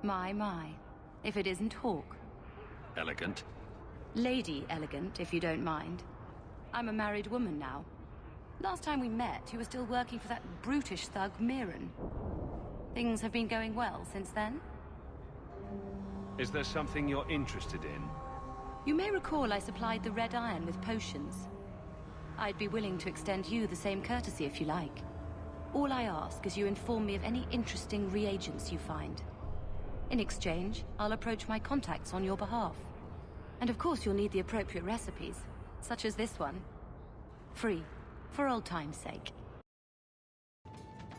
My. If it isn't Hawke. Elegant. Lady elegant, if you don't mind. I'm a married woman now. Last time we met, you were still working for that brutish thug, Mirren. Things have been going well since then? Is there something you're interested in? You may recall I supplied the Red Iron with potions. I'd be willing to extend you the same courtesy if you like. All I ask is you inform me of any interesting reagents you find. In exchange, I'll approach my contacts on your behalf. And of course you'll need the appropriate recipes, such as this one. Free, for old time's sake.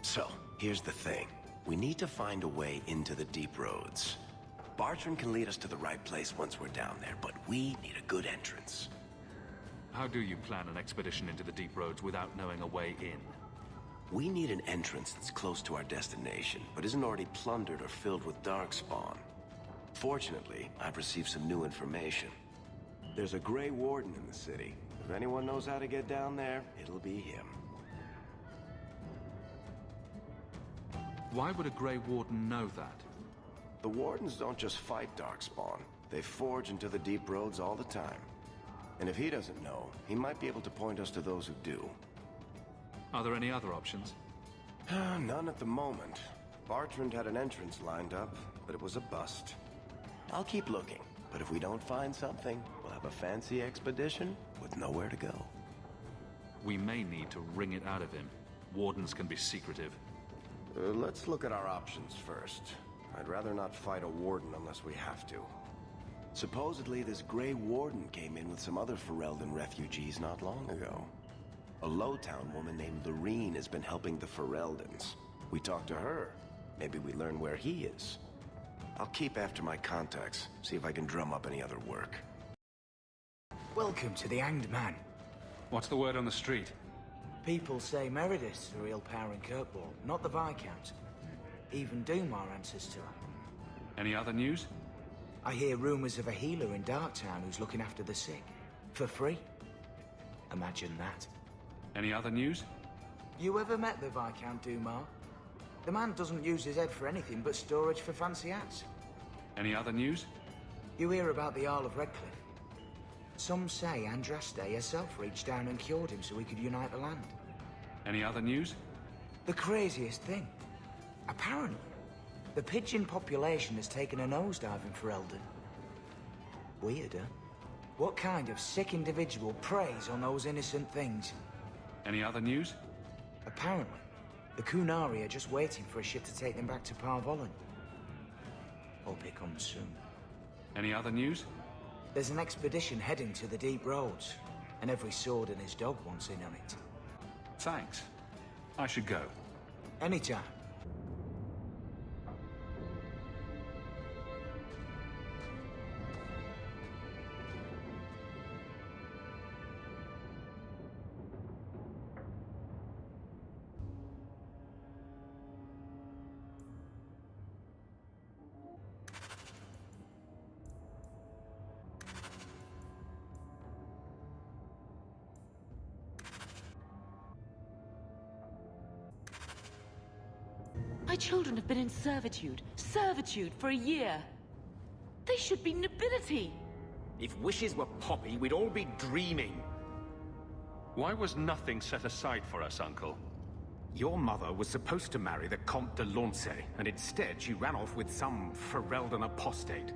So, here's the thing. We need to find a way into the deep roads. Bartrand can lead us to the right place once we're down there, but we need a good entrance. How do you plan an expedition into the deep roads without knowing a way in? We need an entrance that's close to our destination, but isn't already plundered or filled with darkspawn. Fortunately, I've received some new information. There's a Grey Warden in the city. If anyone knows how to get down there, it'll be him. Why would a Grey Warden know that? The Wardens don't just fight darkspawn. They forge into the deep roads all the time. And if he doesn't know, he might be able to point us to those who do. Are there any other options? None at the moment. Bartrand had an entrance lined up, but it was a bust. I'll keep looking, but if we don't find something, we'll have a fancy expedition with nowhere to go. We may need to wring it out of him. Wardens can be secretive. Let's look at our options first. I'd rather not fight a Warden unless we have to. Supposedly, this Grey Warden came in with some other Ferelden refugees not long ago. A Lowtown woman named Lorene has been helping the Fereldans. We talked to her. Maybe we learn where he is. I'll keep after my contacts, see if I can drum up any other work. Welcome to the Hanged Man. What's the word on the street? People say Meredith's the real power in Kirkwall, not the Viscount. Even Doomar answers to her. Any other news? I hear rumors of a healer in Darktown who's looking after the sick. For free. Imagine that. Any other news? You ever met the Viscount Doomar? The man doesn't use his head for anything but storage for fancy hats. Any other news? You hear about the Isle of Redcliffe? Some say Andraste herself reached down and cured him so he could unite the land. Any other news? The craziest thing. Apparently, the pigeon population has taken a nosedive in Ferelden. Weird, huh? What kind of sick individual preys on those innocent things? Any other news? Apparently, the Kunari are just waiting for a ship to take them back to Parvollen. Hope it comes soon. Any other news? There's an expedition heading to the deep roads, and every sword and his dog wants in on it. Thanks. I should go. Anytime. My children have been in servitude for a year. They should be nobility. If wishes were poppy, we'd all be dreaming. Why was nothing set aside for us, Uncle? Your mother was supposed to marry the Comte de Launcey, and instead she ran off with some Ferelden apostate.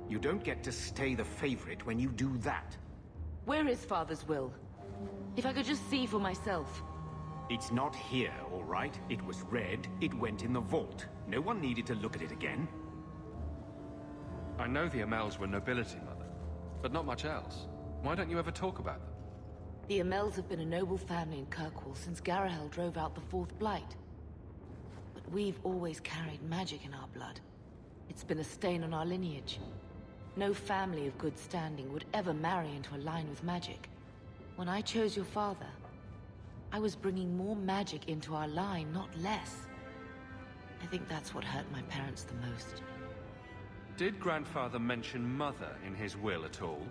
You don't get to stay the favorite when you do that. Where is Father's will? If I could just see for myself. It's not here, all right? It was read, it went in the vault. No one needed to look at it again. I know the Amels were nobility, Mother, but not much else. Why don't you ever talk about them? The Amels have been a noble family in Kirkwall since Garahel drove out the Fourth Blight. But we've always carried magic in our blood. It's been a stain on our lineage. No family of good standing would ever marry into a line with magic. When I chose your father, I was bringing more magic into our line, not less. I think that's what hurt my parents the most. Did Grandfather mention Mother in his will at all?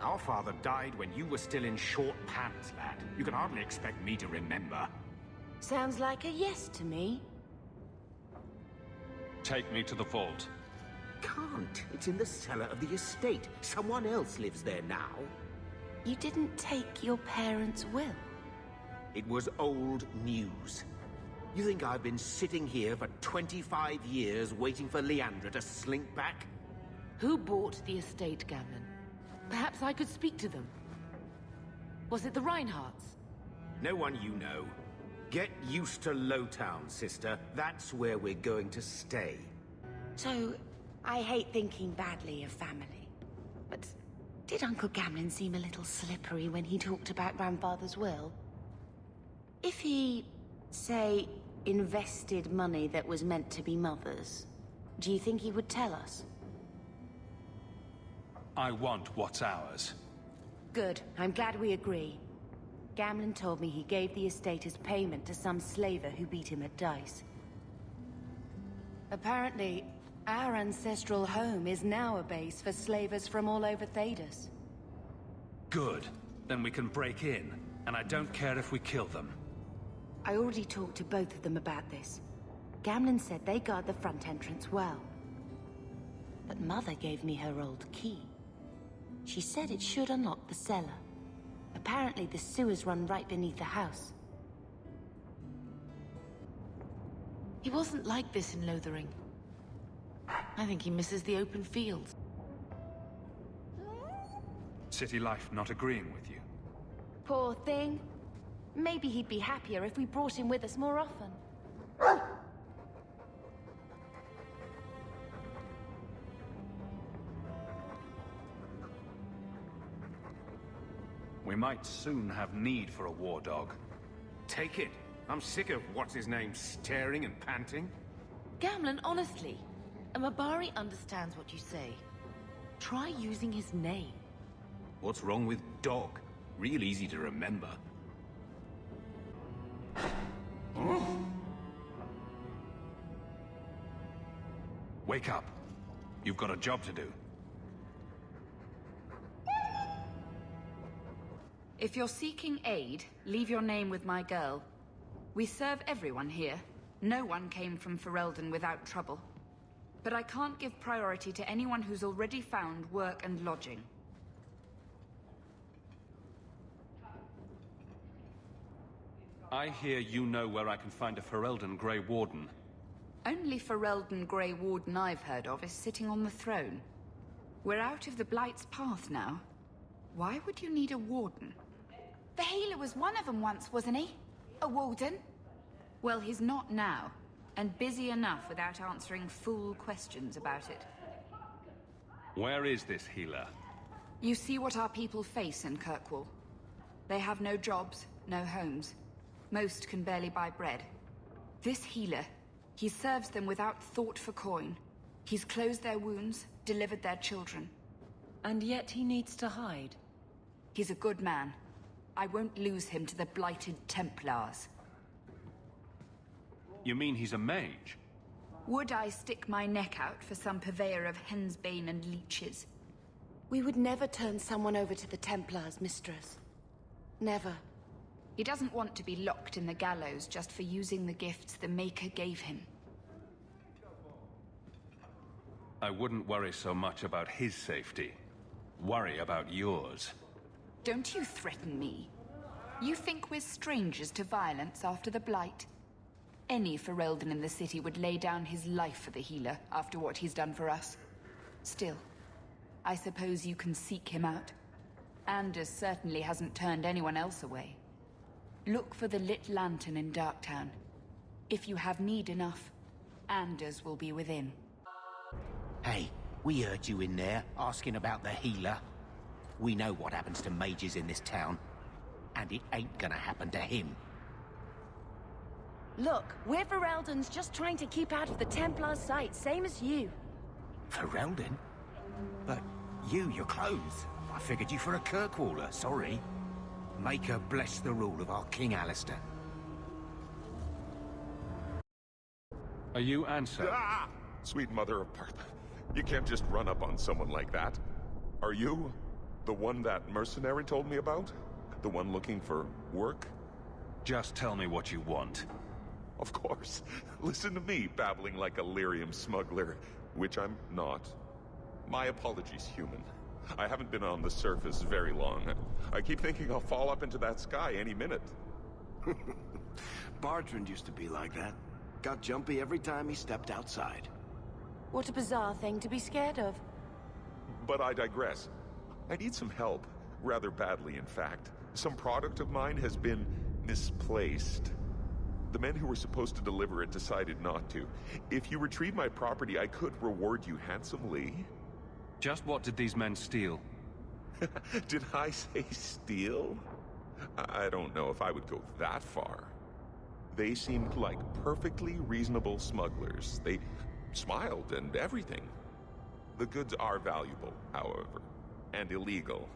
Our father died when you were still in short pants, lad. You can hardly expect me to remember. Sounds like a yes to me. Take me to the vault. Can't. It's in the cellar of the estate. Someone else lives there now. You didn't take your parents' will? It was old news. You think I've been sitting here for 25 years waiting for Leandra to slink back? Who bought the estate, Gamlen? Perhaps I could speak to them. Was it the Reinhardts? No one you know. Get used to Lowtown, sister. That's where we're going to stay. So, I hate thinking badly of family. But did Uncle Gamlen seem a little slippery when he talked about Grandfather's will? If he, say, invested money that was meant to be Mother's, do you think he would tell us? I want what's ours. Good. I'm glad we agree. Gamlen told me he gave the estate as payment to some slaver who beat him at dice. Apparently, our ancestral home is now a base for slavers from all over Thedas. Good. Then we can break in, and I don't care if we kill them. I already talked to both of them about this. Gamlen said they guard the front entrance well. But Mother gave me her old key. She said it should unlock the cellar. Apparently the sewers run right beneath the house. He wasn't like this in Lothering. I think he misses the open fields. City life not agreeing with you. Poor thing. Maybe he'd be happier if we brought him with us more often. We might soon have need for a war dog. Take it. I'm sick of what's-his-name staring and panting. Gamlen, honestly, a Mabari understands what you say. Try using his name. What's wrong with dog? Real easy to remember. Wake up. You've got a job to do. If you're seeking aid, leave your name with my girl. We serve everyone here. No one came from Ferelden without trouble. But I can't give priority to anyone who's already found work and lodging. I hear you know where I can find a Ferelden Grey Warden. Only Ferelden Grey Warden I've heard of is sitting on the throne. We're out of the Blight's path now. Why would you need a warden? The healer was one of them once, wasn't he? A warden? Well, he's not now, and busy enough without answering fool questions about it. Where is this healer? You see what our people face in Kirkwall. They have no jobs, no homes. Most can barely buy bread. This healer, he serves them without thought for coin. He's closed their wounds, delivered their children. And yet he needs to hide. He's a good man. I won't lose him to the blighted Templars. You mean he's a mage? Would I stick my neck out for some purveyor of hensbane and leeches? We would never turn someone over to the Templars, mistress. Never. He doesn't want to be locked in the gallows just for using the gifts the Maker gave him. I wouldn't worry so much about his safety. Worry about yours. Don't you threaten me. You think we're strangers to violence after the Blight? Any Ferelden in the city would lay down his life for the healer after what he's done for us. Still, I suppose you can seek him out. Anders certainly hasn't turned anyone else away. Look for the lit lantern in Darktown. If you have need enough, Anders will be within. Hey, we heard you in there, asking about the healer. We know what happens to mages in this town. And it ain't gonna happen to him. Look, we're Fereldans just trying to keep out of the Templar's sight, same as you. Ferelden? But your clothes. I figured you for a Kirkwaller, sorry. Maker bless the rule of our King Alistair. Are you Ansel? Ah! Sweet mother of Parth. You can't just run up on someone like that. Are you the one that mercenary told me about? The one looking for work? Just tell me what you want. Of course. Listen to me babbling like a lyrium smuggler, which I'm not. My apologies, human. I haven't been on the surface very long. I keep thinking I'll fall up into that sky any minute. Bartrand used to be like that. Got jumpy every time he stepped outside. What a bizarre thing to be scared of. But I digress. I need some help. Rather badly, in fact. Some product of mine has been misplaced. The men who were supposed to deliver it decided not to. If you retrieve my property, I could reward you handsomely. Just what did these men steal? Did I say steal? I don't know if I would go that far. They seemed like perfectly reasonable smugglers. They smiled and everything. The goods are valuable, however, and illegal.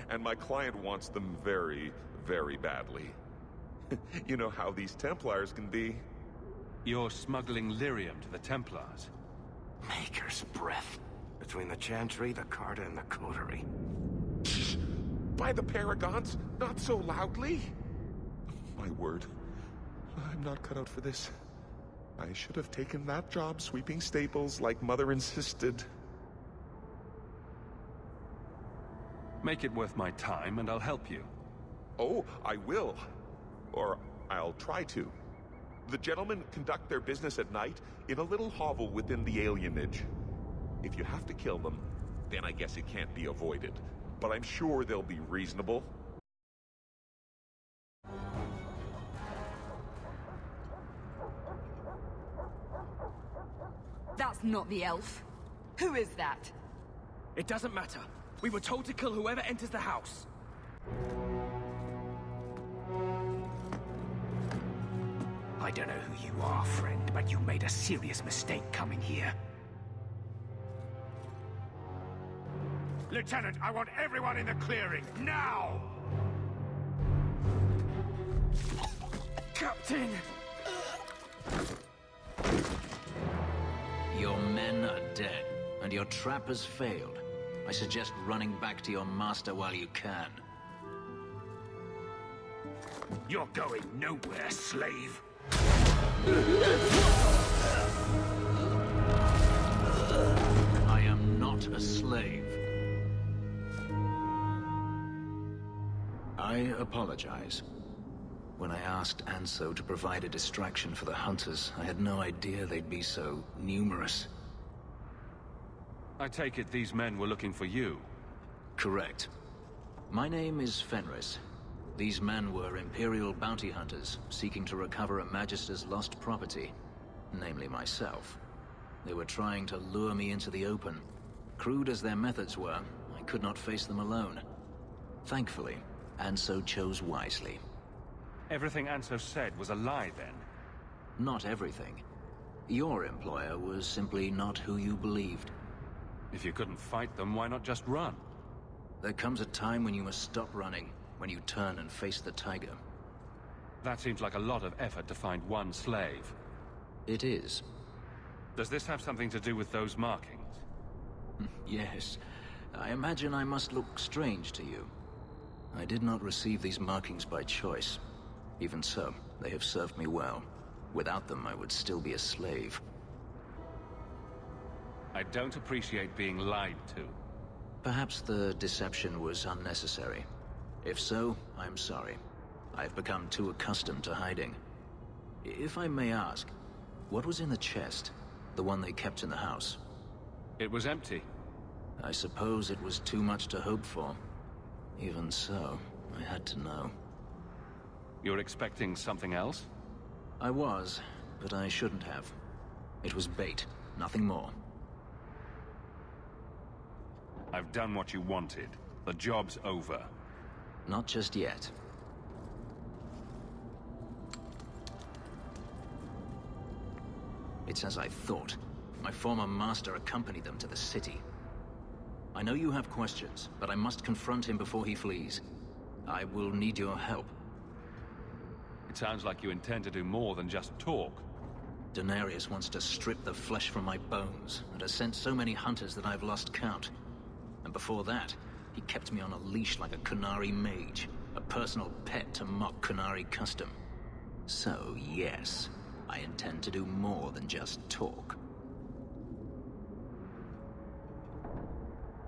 And my client wants them very, very badly. You know how these Templars can be. You're smuggling lyrium to the Templars? Maker's breath. Between the Chantry, the Carta, and the Coterie. By the Paragons, not so loudly. My word. I'm not cut out for this. I should have taken that job sweeping stables like Mother insisted. Make it worth my time and I'll help you. Oh, I will. Or I'll try to. The gentlemen conduct their business at night in a little hovel within the alienage. If you have to kill them, then I guess it can't be avoided. But I'm sure they'll be reasonable. That's not the elf. Who is that? It doesn't matter. We were told to kill whoever enters the house. I don't know who you are, friend, but you made a serious mistake coming here. Lieutenant, I want everyone in the clearing, now! Captain! Your men are dead, and your trap has failed. I suggest running back to your master while you can. You're going nowhere, slave. I am not a slave. I apologize. When I asked Anso to provide a distraction for the hunters, I had no idea they'd be so numerous. I take it these men were looking for you? Correct. My name is Fenris. These men were Imperial bounty hunters, seeking to recover a Magister's lost property, namely myself. They were trying to lure me into the open. Crude as their methods were, I could not face them alone. Thankfully, Anso chose wisely. Everything Anso said was a lie, then? Not everything. Your employer was simply not who you believed. If you couldn't fight them, why not just run? There comes a time when you must stop running, when you turn and face the tiger. That seems like a lot of effort to find one slave. It is. Does this have something to do with those markings? Yes. I imagine I must look strange to you. I did not receive these markings by choice. Even so, they have served me well. Without them, I would still be a slave. I don't appreciate being lied to. Perhaps the deception was unnecessary. If so, I'm sorry. I've become too accustomed to hiding. If I may ask, what was in the chest? The one they kept in the house? It was empty. I suppose it was too much to hope for. Even so, I had to know. You're expecting something else? I was, but I shouldn't have. It was bait, nothing more. I've done what you wanted. The job's over. Not just yet. It's as I thought. My former master accompanied them to the city. I know you have questions, but I must confront him before he flees. I will need your help. It sounds like you intend to do more than just talk. Denarius wants to strip the flesh from my bones, and has sent so many hunters that I've lost count. And before that, he kept me on a leash like a Qunari mage, a personal pet to mock Qunari custom. So, yes, I intend to do more than just talk.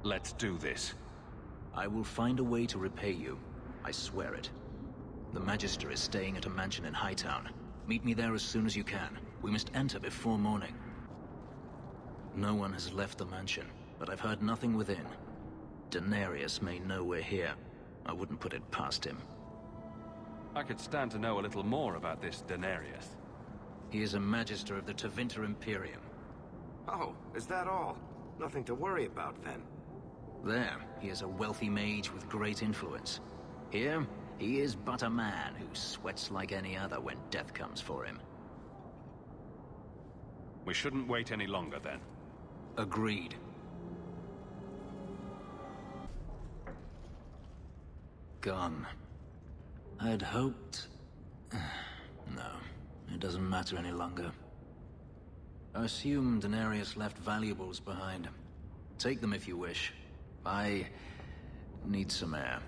Let's do this. I will find a way to repay you. I swear it. The Magister is staying at a mansion in Hightown. Meet me there as soon as you can. We must enter before morning. No one has left the mansion, but I've heard nothing within. Denarius may know we're here. I wouldn't put it past him. I could stand to know a little more about this Denarius. He is a Magister of the Tevinter Imperium. Oh, is that all? Nothing to worry about, then. There, he is a wealthy mage with great influence. Here, he is but a man who sweats like any other when death comes for him. We shouldn't wait any longer, then. Agreed. Gone. I'd hoped... No, it doesn't matter any longer. I assume Denarius left valuables behind. Take them if you wish. I need some air.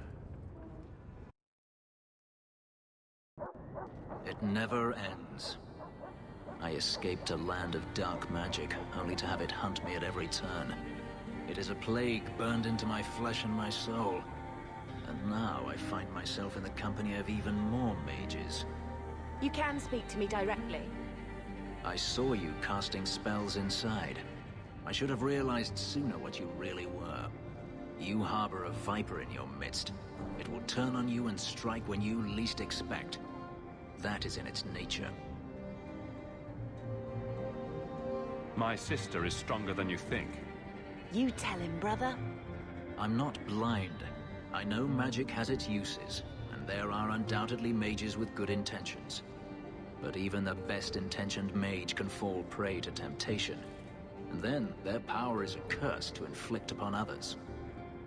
It never ends. I escaped a land of dark magic, only to have it hunt me at every turn. It is a plague burned into my flesh and my soul. And now I find myself in the company of even more mages. You can speak to me directly. I saw you casting spells inside. I should have realized sooner what you really were. You harbor a viper in your midst. It will turn on you and strike when you least expect. That is in its nature. My sister is stronger than you think. You tell him, brother. I'm not blind. I know magic has its uses, and there are undoubtedly mages with good intentions. But even the best-intentioned mage can fall prey to temptation. And then their power is a curse to inflict upon others.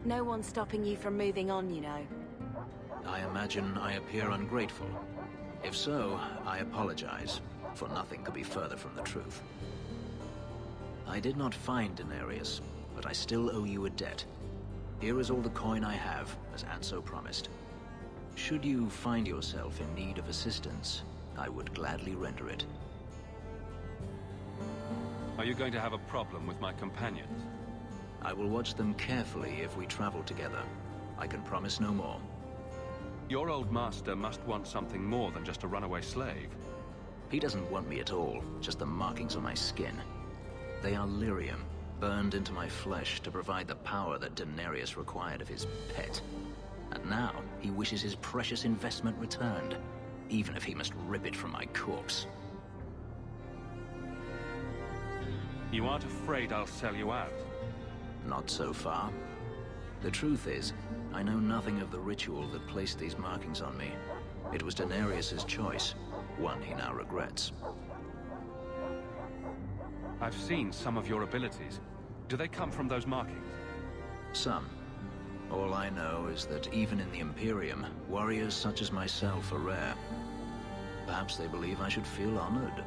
No one's stopping you from moving on, you know. I imagine I appear ungrateful. If so, I apologize, for nothing could be further from the truth. I did not find Denarius, but I still owe you a debt. Here is all the coin I have, as Anso promised. Should you find yourself in need of assistance, I would gladly render it. Are you going to have a problem with my companions? I will watch them carefully if we travel together. I can promise no more. Your old master must want something more than just a runaway slave. He doesn't want me at all, just the markings on my skin. They are lyrium, burned into my flesh to provide the power that Denarius required of his pet. And now, he wishes his precious investment returned, even if he must rip it from my corpse. You aren't afraid I'll sell you out? Not so far. The truth is, I know nothing of the ritual that placed these markings on me. It was Denarius's choice, one he now regrets. I've seen some of your abilities. Do they come from those markings? Some. All I know is that even in the Imperium, warriors such as myself are rare. Perhaps they believe I should feel honored.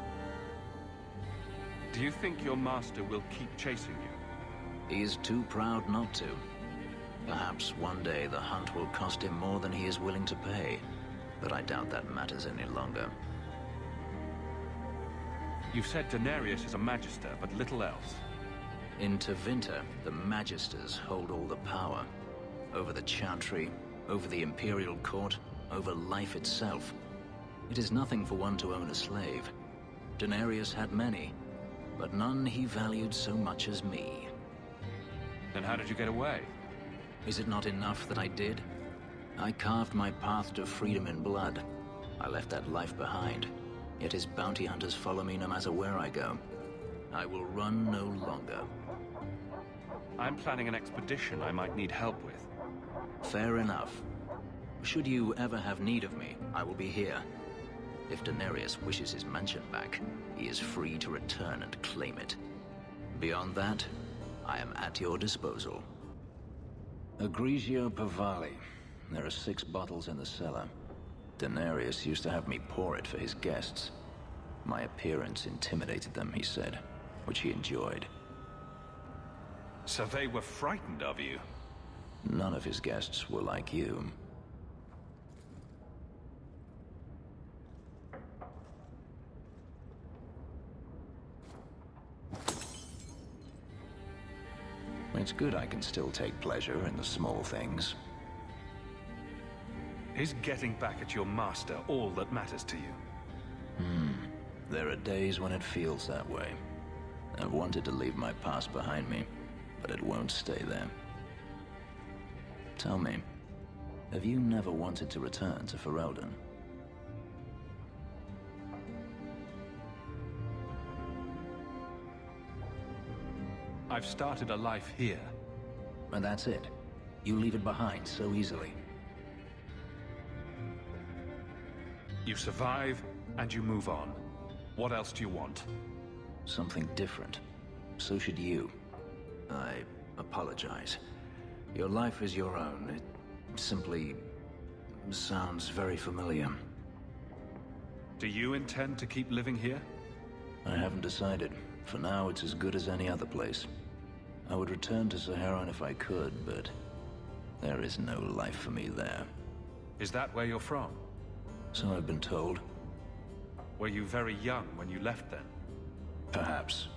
Do you think your master will keep chasing you? He is too proud not to. Perhaps one day the hunt will cost him more than he is willing to pay, but I doubt that matters any longer. You've said Denarius is a magister, but little else. In Tevinter, the Magisters hold all the power. Over the Chantry, over the Imperial Court, over life itself. It is nothing for one to own a slave. Denarius had many, but none he valued so much as me. Then how did you get away? Is it not enough that I did? I carved my path to freedom in blood. I left that life behind. Yet his bounty hunters follow me no matter where I go. I will run no longer. I'm planning an expedition I might need help with. Fair enough. Should you ever have need of me, I will be here. If Denarius wishes his mansion back, he is free to return and claim it. Beyond that, I am at your disposal. Egregio Pavali. There are 6 bottles in the cellar. Denarius used to have me pour it for his guests. My appearance intimidated them, he said, which he enjoyed. So they were frightened of you? None of his guests were like you. It's good I can still take pleasure in the small things. Is getting back at your master all that matters to you? There are days when it feels that way. I've wanted to leave my past behind me, but it won't stay there. Tell me, have you never wanted to return to Ferelden? I've started a life here. And that's it. You leave it behind so easily. You survive, and you move on. What else do you want? Something different. So should you. I apologize. Your life is your own. It simply sounds very familiar. Do you intend to keep living here? I haven't decided. For now, it's as good as any other place. I would return to Saharan if I could, but there is no life for me there. Is that where you're from? So I've been told. Were you very young when you left then? Perhaps.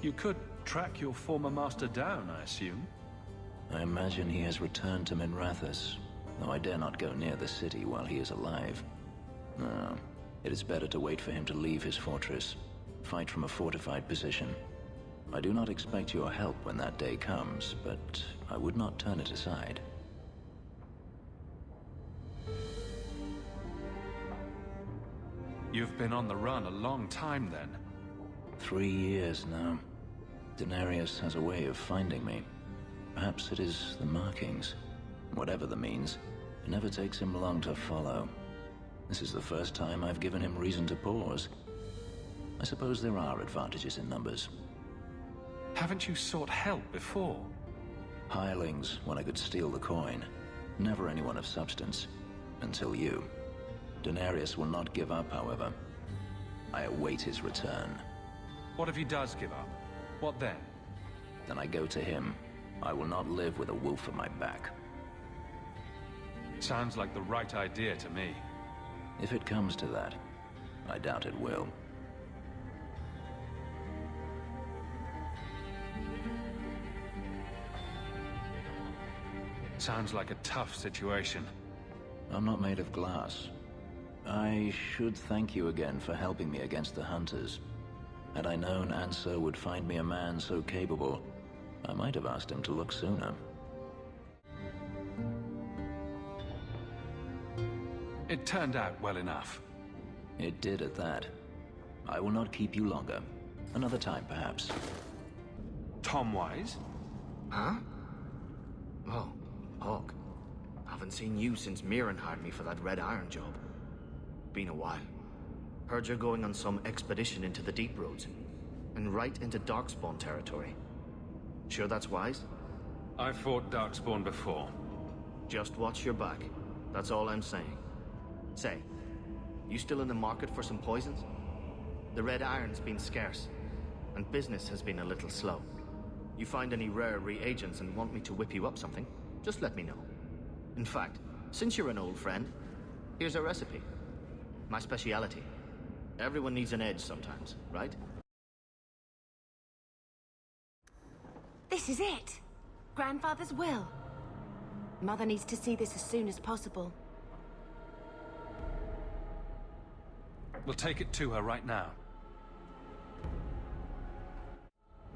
You could track your former master down, I assume? I imagine he has returned to Minrathous, though I dare not go near the city while he is alive. No, it is better to wait for him to leave his fortress, fight from a fortified position. I do not expect your help when that day comes, but I would not turn it aside. You've been on the run a long time then. 3 years now. Denarius has a way of finding me. Perhaps it is the markings. Whatever the means, it never takes him long to follow. This is the first time I've given him reason to pause. I suppose there are advantages in numbers. Haven't you sought help before? Hirelings, when I could steal the coin. Never anyone of substance. Until you. Denarius will not give up, however. I await his return. What if he does give up? What then? Then I go to him. I will not live with a wolf at my back. Sounds like the right idea to me. If it comes to that, I doubt it will. Sounds like a tough situation. I'm not made of glass. I should thank you again for helping me against the hunters. Had I known Ansar would find me a man so capable, I might have asked him to look sooner. It turned out well enough. It did at that. I will not keep you longer. Another time, perhaps. Tom Wise? Huh? Oh, Hawke. Haven't seen you since Mirren hired me for that Red Iron job. Been a while. Heard you're going on some expedition into the Deep Roads. And right into Darkspawn territory. Sure that's wise? I fought Darkspawn before. Just watch your back. That's all I'm saying. Say, you still in the market for some poisons? The Red Iron's been scarce, and business has been a little slow. You find any rare reagents and want me to whip you up something, just let me know. In fact, since you're an old friend, here's a recipe. My speciality. Everyone needs an edge sometimes, right? This is it! Grandfather's will. Mother needs to see this as soon as possible. We'll take it to her right now.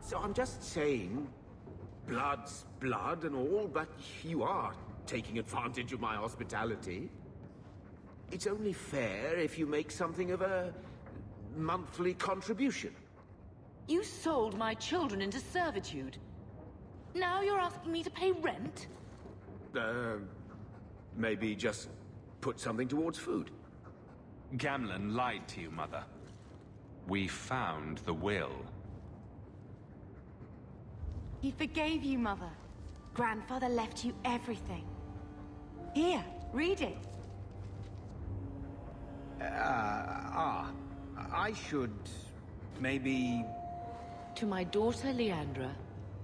So I'm just saying, blood's blood and all, but you are taking advantage of my hospitality. It's only fair if you make something of a monthly contribution. You sold my children into servitude. Now you're asking me to pay rent? Maybe just put something towards food. Gamlen lied to you, Mother. We found the will. He forgave you, Mother. Grandfather left you everything. Here, read it. I should maybe... To my daughter Leandra,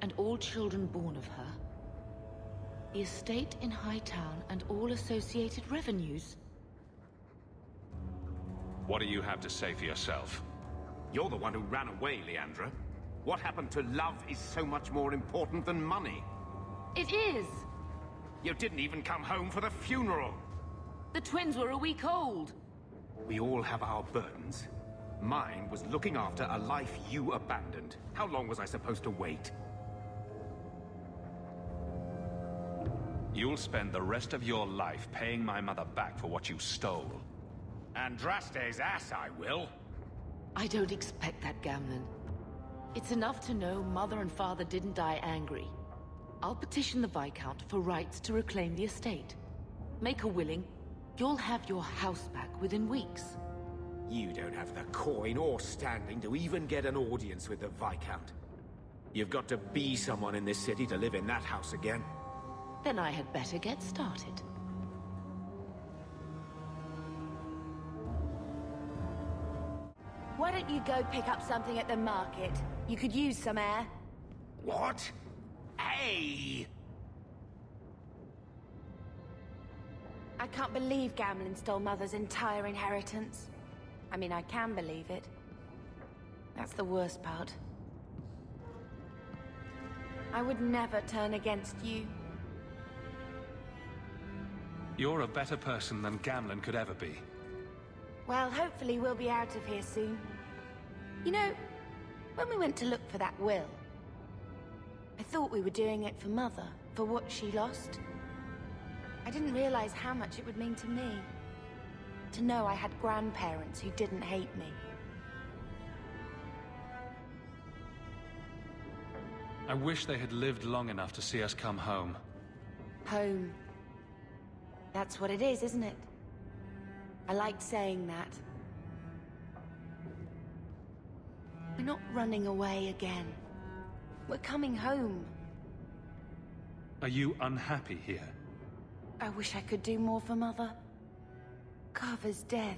and all children born of her, the estate in Hightown and all associated revenues. What do you have to say for yourself? You're the one who ran away, Leandra. What happened to love is so much more important than money. It is! You didn't even come home for the funeral. The twins were a week old. We all have our burdens. Mine was looking after a life you abandoned. How long was I supposed to wait? You'll spend the rest of your life paying my mother back for what you stole. Andraste's ass, I will. I don't expect that, Gamlen. It's enough to know Mother and Father didn't die angry. I'll petition the Viscount for rights to reclaim the estate. Make her willing, you'll have your house back within weeks. You don't have the coin or standing to even get an audience with the Viscount. You've got to be someone in this city to live in that house again. Then I had better get started. Why don't you go pick up something at the market? You could use some air. What? Hey! I can't believe Gamlen stole Mother's entire inheritance. I mean, I can believe it. That's the worst part. I would never turn against you. You're a better person than Gamlen could ever be. Well, hopefully we'll be out of here soon. You know, when we went to look for that will, I thought we were doing it for Mother, for what she lost. I didn't realize how much it would mean to me. To know I had grandparents who didn't hate me. I wish they had lived long enough to see us come home. Home. That's what it is, isn't it? I liked saying that. We're not running away again. We're coming home. Are you unhappy here? I wish I could do more for Mother. Carver's death.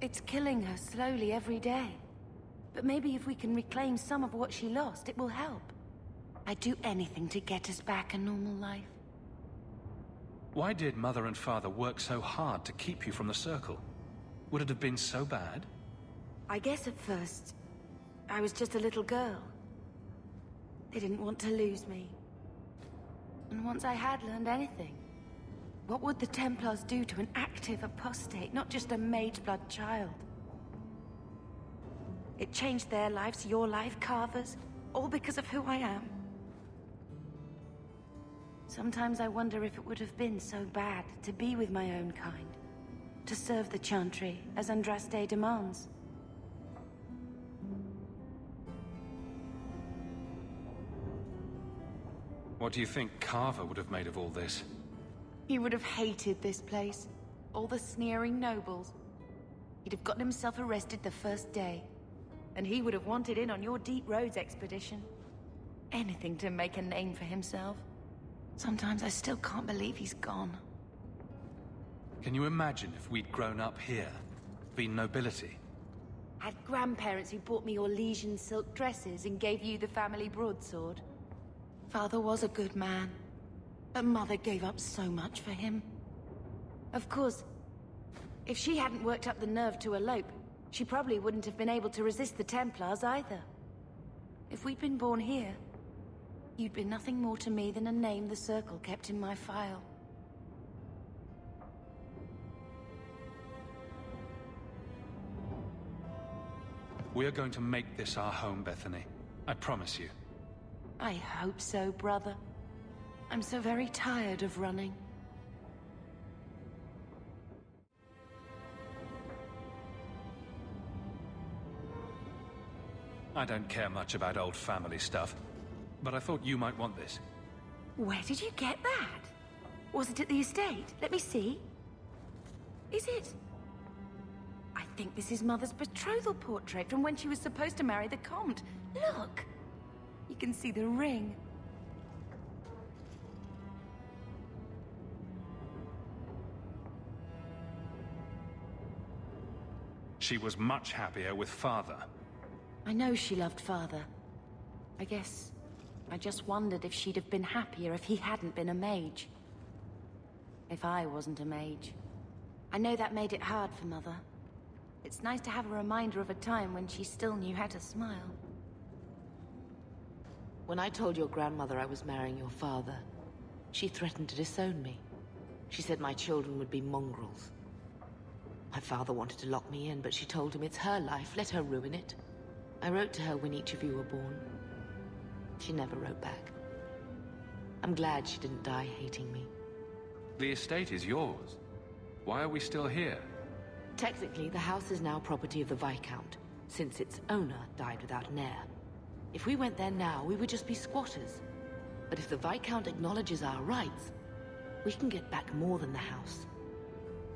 It's killing her slowly every day. But maybe if we can reclaim some of what she lost, it will help. I'd do anything to get us back a normal life. Why did Mother and Father work so hard to keep you from the Circle? Would it have been so bad? I guess at first, I was just a little girl. They didn't want to lose me. And once I had learned anything, what would the Templars do to an active apostate, not just a mageblood child? It changed their lives, your life, Carver's, all because of who I am. Sometimes I wonder if it would have been so bad to be with my own kind. To serve the Chantry, as Andraste demands. What do you think Carver would have made of all this? He would have hated this place. All the sneering nobles. He'd have gotten himself arrested the first day. And he would have wanted in on your Deep Roads expedition. Anything to make a name for himself. Sometimes I still can't believe he's gone. Can you imagine if we'd grown up here? Been nobility? Had grandparents who bought me your Legion silk dresses and gave you the family broadsword. Father was a good man. But Mother gave up so much for him. Of course, if she hadn't worked up the nerve to elope, she probably wouldn't have been able to resist the Templars either. If we'd been born here, you'd been nothing more to me than a name the Circle kept in my file. We're going to make this our home, Bethany. I promise you. I hope so, brother. I'm so very tired of running. I don't care much about old family stuff, but I thought you might want this. Where did you get that? Was it at the estate? Let me see. Is it? I think this is Mother's betrothal portrait from when she was supposed to marry the Comte. Look! You can see the ring. She was much happier with Father. I know she loved Father. I guess I just wondered if she'd have been happier if he hadn't been a mage. If I wasn't a mage. I know that made it hard for Mother. It's nice to have a reminder of a time when she still knew how to smile. When I told your grandmother I was marrying your father, she threatened to disown me. She said my children would be mongrels. My father wanted to lock me in, but she told him it's her life, let her ruin it. I wrote to her when each of you were born. She never wrote back. I'm glad she didn't die hating me. The estate is yours. Why are we still here? Technically, the house is now property of the Viscount, since its owner died without an heir. If we went there now, we would just be squatters. But if the Viscount acknowledges our rights, we can get back more than the house.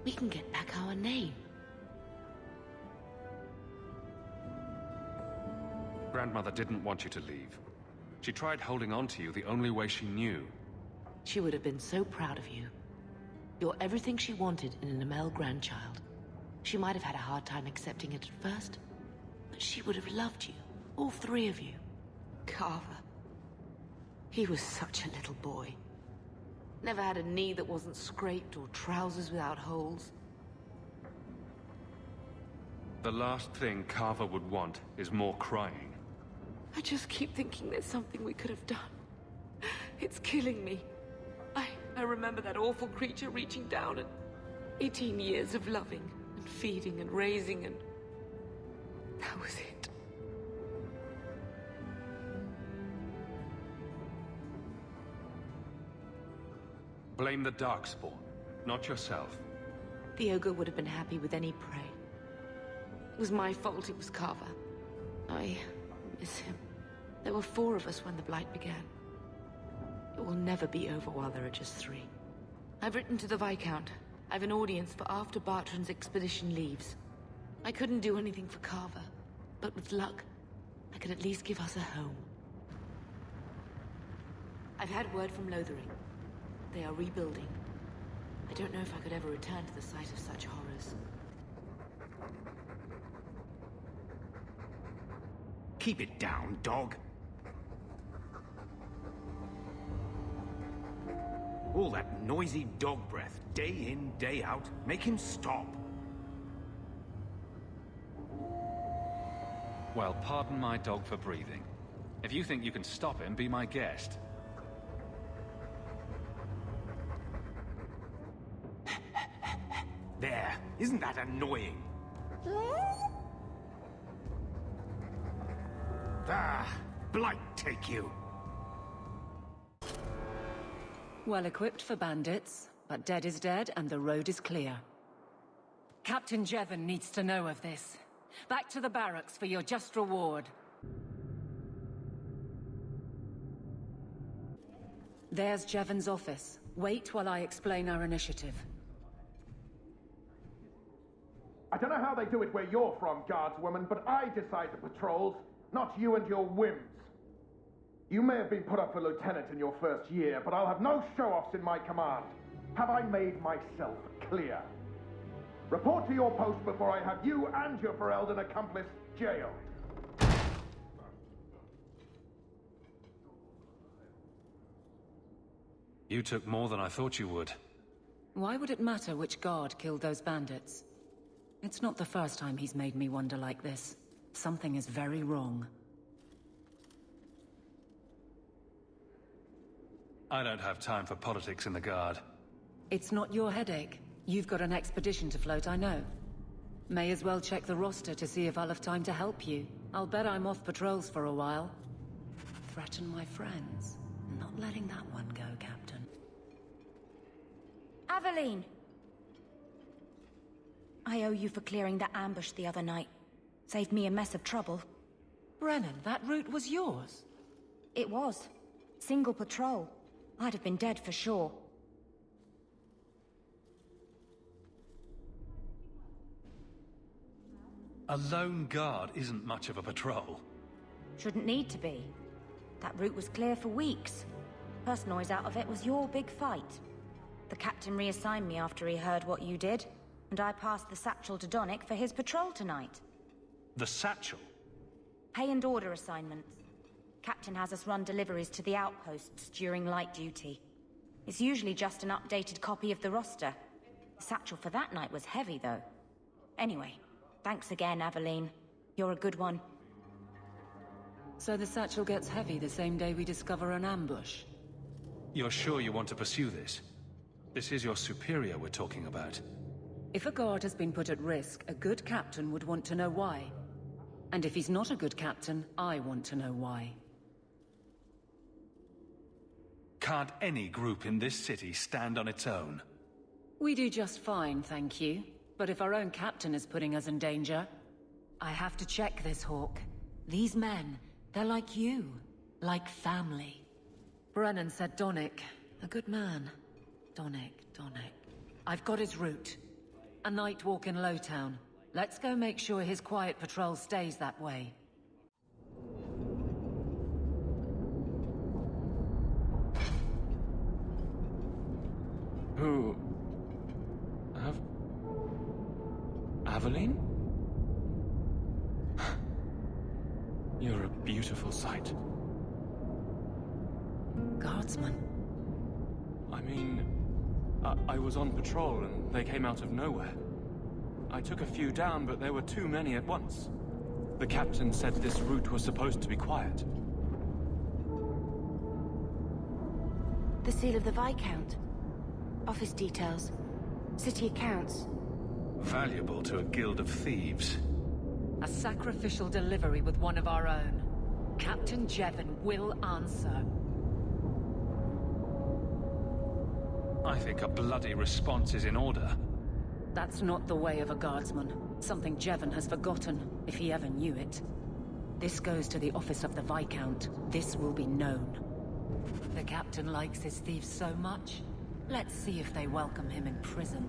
We can get back our name. Grandmother didn't want you to leave. She tried holding on to you the only way she knew. She would have been so proud of you. You're everything she wanted in an Amel grandchild. She might have had a hard time accepting it at first, but she would have loved you, all three of you. Carver. He was such a little boy. Never had a knee that wasn't scraped or trousers without holes. The last thing Carver would want is more crying. I just keep thinking there's something we could have done. It's killing me. I remember that awful creature reaching down and 18 years of loving and feeding and raising, and that was it. Blame the Darkspawn, not yourself. The ogre would have been happy with any prey. It was my fault it was Carver. I miss him. There were 4 of us when the Blight began. It will never be over while there are just 3. I've written to the Viscount. I've an audience for after Bartran's expedition leaves. I couldn't do anything for Carver, but with luck, I could at least give us a home. I've had word from Lothering. They are rebuilding. I don't know if I could ever return to the site of such horrors. Keep it down, dog. All that noisy dog breath, day in, day out. Make him stop. Well, pardon my dog for breathing. If you think you can stop him, be my guest. There. Isn't that annoying? Ah, Blight take you. Well equipped for bandits, but dead is dead and the road is clear. Captain Jevon needs to know of this. Back to the barracks for your just reward. There's Jevon's office. Wait while I explain our initiative. I don't know how they do it where you're from, guardswoman, but I decide the patrols, not you and your whims. You may have been put up for lieutenant in your first year, but I'll have no show-offs in my command. Have I made myself clear? Report to your post before I have you and your Ferelden accomplice jailed. You took more than I thought you would. Why would it matter which guard killed those bandits? It's not the first time he's made me wonder like this. Something is very wrong. I don't have time for politics in the Guard. It's not your headache. You've got an expedition to float, I know. May as well check the roster to see if I'll have time to help you. I'll bet I'm off patrols for a while. Threaten my friends. Not letting that one go, Captain. Aveline! I owe you for clearing that ambush the other night. Saved me a mess of trouble. Brennan, that route was yours? It was. Single patrol. I'd have been dead for sure. A lone guard isn't much of a patrol. Shouldn't need to be. That route was clear for weeks. First noise out of it was your big fight. The captain reassigned me after he heard what you did, and I passed the satchel to Donnick for his patrol tonight. The satchel? Pay and order assignments. Captain has us run deliveries to the outposts during light duty. It's usually just an updated copy of the roster. The satchel for that night was heavy, though. Anyway, thanks again, Aveline. You're a good one. So the satchel gets heavy the same day we discover an ambush. You're sure you want to pursue this? This is your superior we're talking about. If a guard has been put at risk, a good captain would want to know why. And if he's not a good captain, I want to know why. Can't any group in this city stand on its own? We do just fine, thank you. But if our own captain is putting us in danger... I have to check this, Hawke. These men, they're like you. Like family. Brennan said Donnick. A good man. Donnick. I've got his route. A night walk in Lowtown. Let's go make sure his quiet patrol stays that way. Who... Aveline? You're a beautiful sight. Guardsman? I mean... I was on patrol and they came out of nowhere. I took a few down, but there were too many at once. The captain said this route was supposed to be quiet. The seal of the Viscount. Office details. City accounts. Valuable to a guild of thieves. A sacrificial delivery with one of our own. Captain Jevon will answer. I think a bloody response is in order. That's not the way of a guardsman. Something Jevon has forgotten, if he ever knew it. This goes to the office of the Viscount. This will be known. The captain likes his thieves so much. Let's see if they welcome him in prison.